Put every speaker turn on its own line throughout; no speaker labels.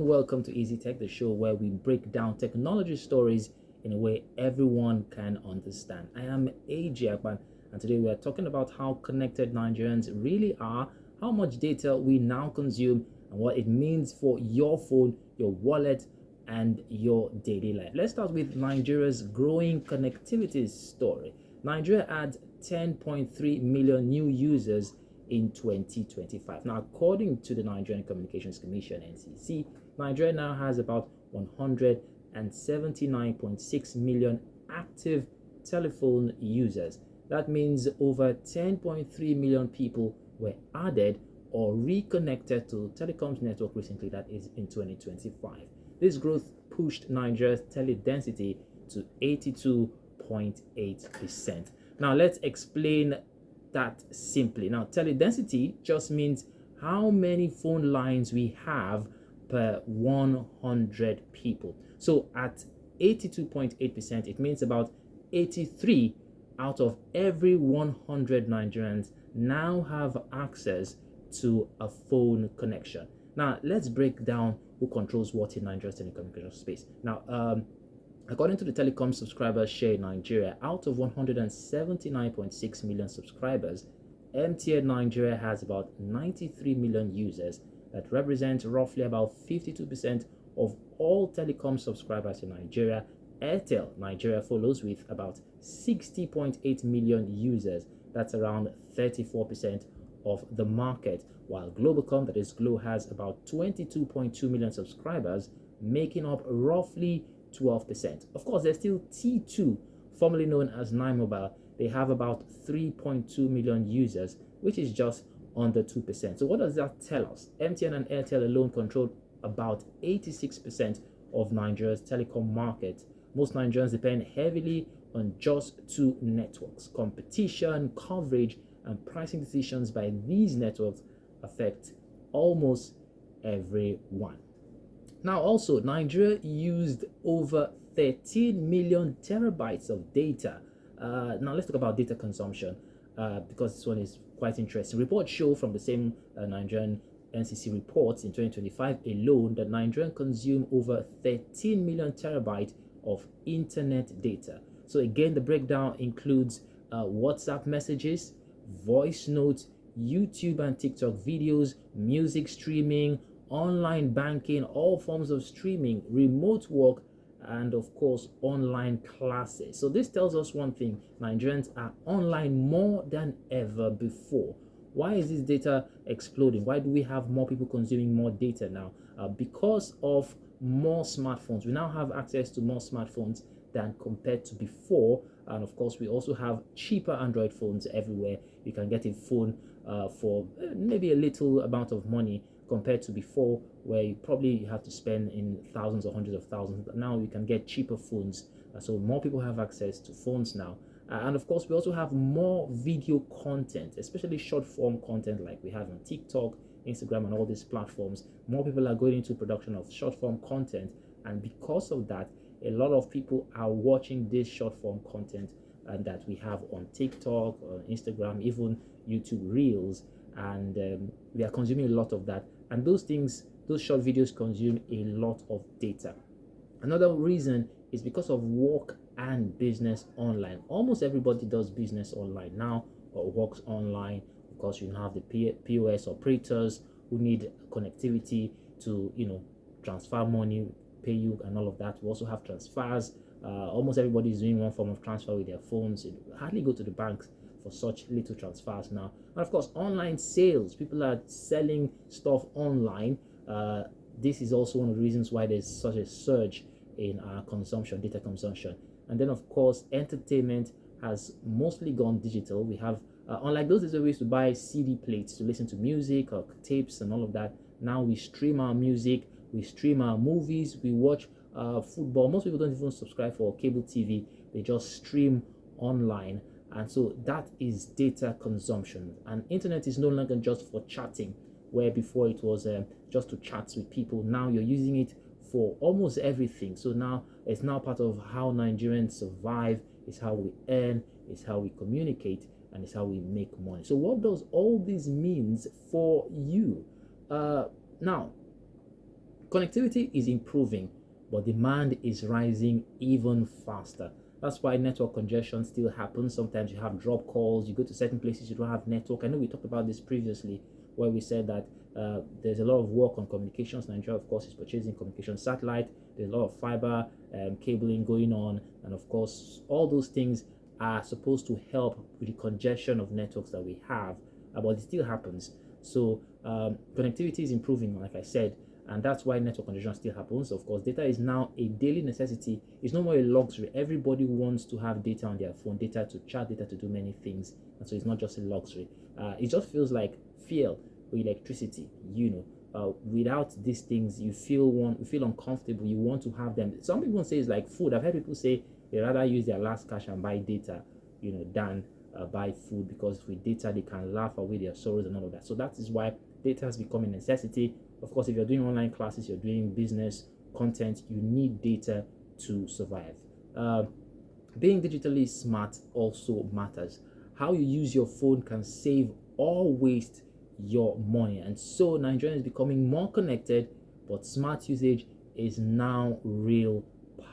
Welcome to EazyTech, the show where we break down technology stories in a way everyone can understand. I am AJ Akban, and today we are talking about how connected Nigerians really are, how much data we now consume, and what it means for your phone, your wallet, and your daily life. Let's start with Nigeria's growing connectivity story. Nigeria adds 10.3 million new users in 2025. Now, according to the Nigerian Communications Commission (NCC), Nigeria now has about 179.6 million active telephone users. That means over 10.3 million people were added or reconnected to telecoms network recently, that is in 2025. This growth pushed Nigeria's tele-density to 82.8%. Now let's explain that simply. Now, tele-density just means how many phone lines we have per 100 people. So at 82.8%, it means about 83 out of every 100 Nigerians now have access to a phone connection. Now, let's break down who controls what in Nigeria's telecommunications space. Now, according to the telecom subscribers share in Nigeria, out of 179.6 million subscribers, MTN Nigeria has about 93 million users. That represents roughly about 52% of all telecom subscribers in Nigeria. Airtel Nigeria follows with about 60.8 million users. That's around 34% of the market, while Globacom, that is Glo, has about 22.2 million subscribers, making up roughly 12%. Of course, there's still T2, formerly known as Nine Mobile. They have about 3.2 million users, which is just under 2%. So what does that tell us? MTN and Airtel alone control about 86% of Nigeria's telecom market. Most Nigerians depend heavily on just two networks. Competition, coverage, and pricing decisions by these networks affect almost everyone. Now, also, Nigeria used over 13 million terabytes of data. Now, let's talk about data consumption because this one is quite interesting. Reports show from the same Nigerian NCC reports in 2025 alone that Nigerians consume over 13 million terabytes of internet data. So again, the breakdown includes WhatsApp messages, voice notes, YouTube and TikTok videos, music streaming, online banking, all forms of streaming, remote work, and of course online classes. So this tells us one thing: Nigerians are online more than ever before. Why is this data exploding? Why do we have more people consuming more data now? Because of more smartphones. We now have access to more smartphones than compared to before, and of course we also have cheaper Android phones everywhere. You can get a phone for maybe a little amount of money compared to before, where you probably have to spend in thousands or hundreds of thousands. But now you can get cheaper phones, so more people have access to phones now. And of course, we also have more video content, especially short form content like we have on TikTok, Instagram, and all these platforms. More people are going into production of short form content, and because of that, a lot of people are watching this short form content and that we have on TikTok, on Instagram, even YouTube Reels, and we are consuming a lot of that. And those things, those short videos, consume a lot of data. Another reason is because of work and business online. Almost everybody does business online now or works online. Of course, you have the POS operators who need connectivity to, transfer money, pay you, and all of that. We also have transfers. Almost everybody is doing one form of transfer with their phones. You hardly go to the banks for such little transfers now. And of course, online sales. People are selling stuff online. This is also one of the reasons why there's such a surge in consumption, data consumption. And then, of course, entertainment has mostly gone digital. We have, unlike those days where we used to buy CD plates to listen to music or tapes and all of that, now we stream our music, we stream our movies, we watch football. Most people don't even subscribe for cable TV. They just stream online. And so that is data consumption. And internet is no longer just for chatting, where before it was just to chat with people. Now you're using it for almost everything. So now it's now part of how Nigerians survive, it's how we earn, it's how we communicate, and it's how we make money. So what does all this means for you? Now, connectivity is improving, but demand is rising even faster. That's why network congestion still happens. Sometimes you have drop calls, you go to certain places, you don't have network. I know we talked about this previously, where we said that there's a lot of work on communications. Nigeria, of course, is purchasing communication satellite. There's a lot of fiber cabling going on, and of course, all those things are supposed to help with the congestion of networks that we have, but it still happens. So connectivity is improving, like I said, and that's why network congestion still happens. Of course, data is now a daily necessity. It's no more a luxury. Everybody wants to have data on their phone, data to chat, data to do many things, and so it's not just a luxury. It just feels like fuel or electricity. Without these things, you feel uncomfortable. You want to have them. Some people say it's like food. I've heard people say they rather use their last cash and buy data, than buy food, because with data they can laugh away their sorrows and all of that. So that is why data has become a necessity. Of course, if you're doing online classes, you're doing business content, you need data to survive. Being digitally smart also matters. How you use your phone can save or waste your money, and so Nigeria is becoming more connected, but smart usage is now real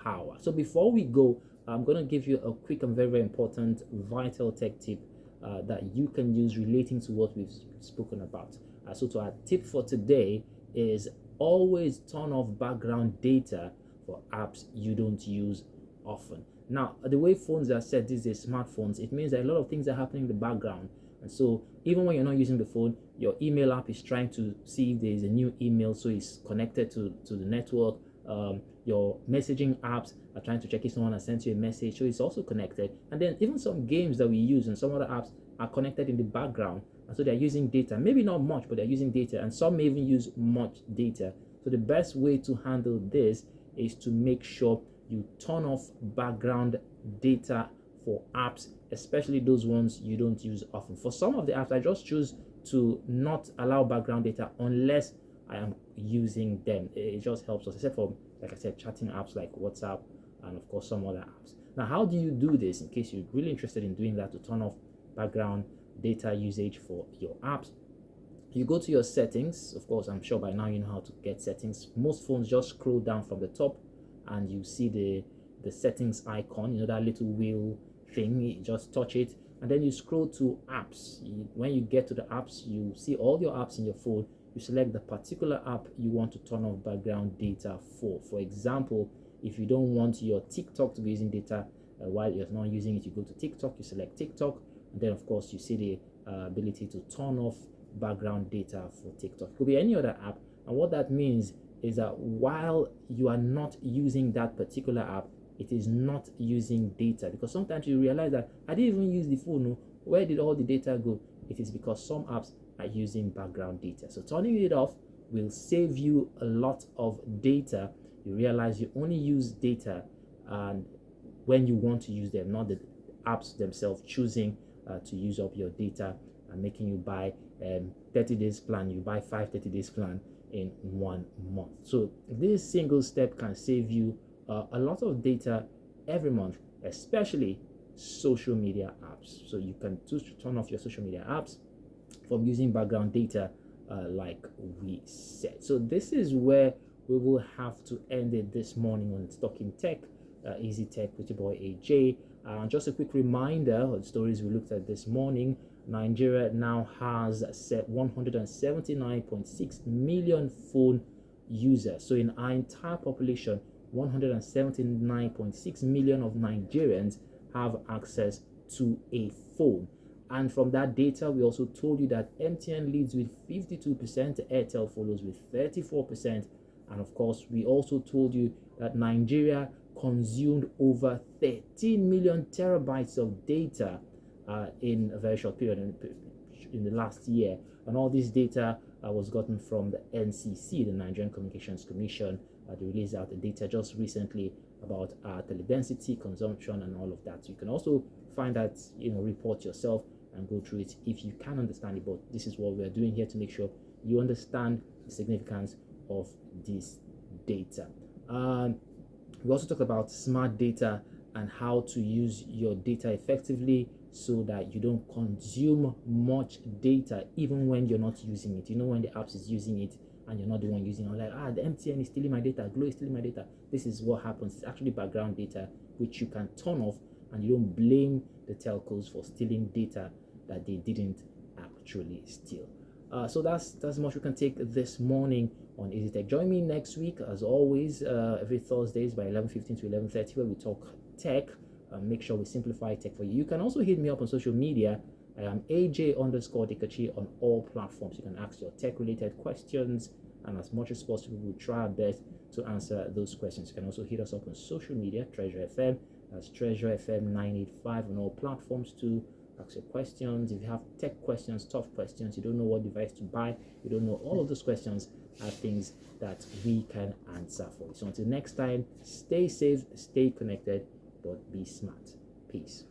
power. So before we go, I'm going to give you a quick and very, very important vital tech tip that you can use relating to what we've spoken about. So to our tip for today is always turn off background data for apps you don't use often. Now, the way phones are set these days, smartphones, it means that a lot of things are happening in the background. And so even when you're not using the phone, your email app is trying to see if there is a new email, so it's connected to the network. Your messaging apps are trying to check if someone has sent you a message, so it's also connected. And then even some games that we use and some other apps are connected in the background, and so they're using data. Maybe not much, but they're using data, and some may even use much data. So the best way to handle this is to make sure you turn off background data for apps, especially those ones you don't use often. For some of the apps, I just choose to not allow background data unless I am using them. It just helps us, except for, like I said, chatting apps like WhatsApp and of course some other apps. Now, how do you do this in case you're really interested in doing that, to turn off background data usage for your apps? You go to your settings. Of course, I'm sure by now you know how to get settings. Most phones just scroll down from the top and you see the settings icon, that little wheel thing. You just touch it and then you scroll to apps. When you get to the apps, you see all your apps in your phone. You select the particular app you want to turn off background data for. For example, if you don't want your TikTok to be using data while you're not using it, you go to TikTok, you select TikTok, and then of course you see the ability to turn off background data for TikTok. It could be any other app, and what that means is that while you are not using that particular app, it is not using data, because sometimes you realize that I didn't even use the phone. No, where did all the data go? It is because some apps are using background data. So turning it off will save you a lot of data. You realize you only use data and when you want to use them, not the apps themselves choosing to use up your data and making you buy 30 days plan. You buy 30 days plan in 1 month. So this single step can save you a lot of data every month, especially social media apps. So you can turn off your social media apps from using background data like we said. So this is where we will have to end it this morning on Talking Tech, EazyTech with your boy AJ. Just a quick reminder of the stories we looked at this morning. Nigeria now has 179.6 million phone users. So in our entire population, 179.6 million of Nigerians have access to a phone. And from that data, we also told you that MTN leads with 52%, Airtel follows with 34%. And of course, we also told you that Nigeria consumed over 13 million terabytes of data in a very short period in the last year. And all this data was gotten from the NCC, the Nigerian Communications Commission. They released out the data just recently about teledensity, consumption, and all of that. So you can also find that report yourself and go through it if you can understand it. But this is what we're doing here to make sure you understand the significance of this data. We also talked about smart data and how to use your data effectively so that you don't consume much data even when you're not using it. When the apps is using it, and you're not the one using it. Like, the MTN is stealing my data, Glo is stealing my data. This is what happens. It's actually background data which you can turn off, and you don't blame the telcos for stealing data that they didn't actually steal. So that's much we can take this morning on EazyTech. Join me next week, as always, every Thursdays by 11:15 to 11:30, where we talk tech. Make sure we simplify tech for you. You can also hit me up on social media. I am AJ_Dikachi on all platforms. You can ask your tech-related questions, and as much as possible, we'll try our best to answer those questions. You can also hit us up on social media, Treasure FM. That's Treasure FM 985 on all platforms too. Ask your questions. If you have tech questions, tough questions, you don't know what device to buy, you don't know, all of those questions are things that we can answer for you. So until next time, stay safe, stay connected, but be smart. Peace.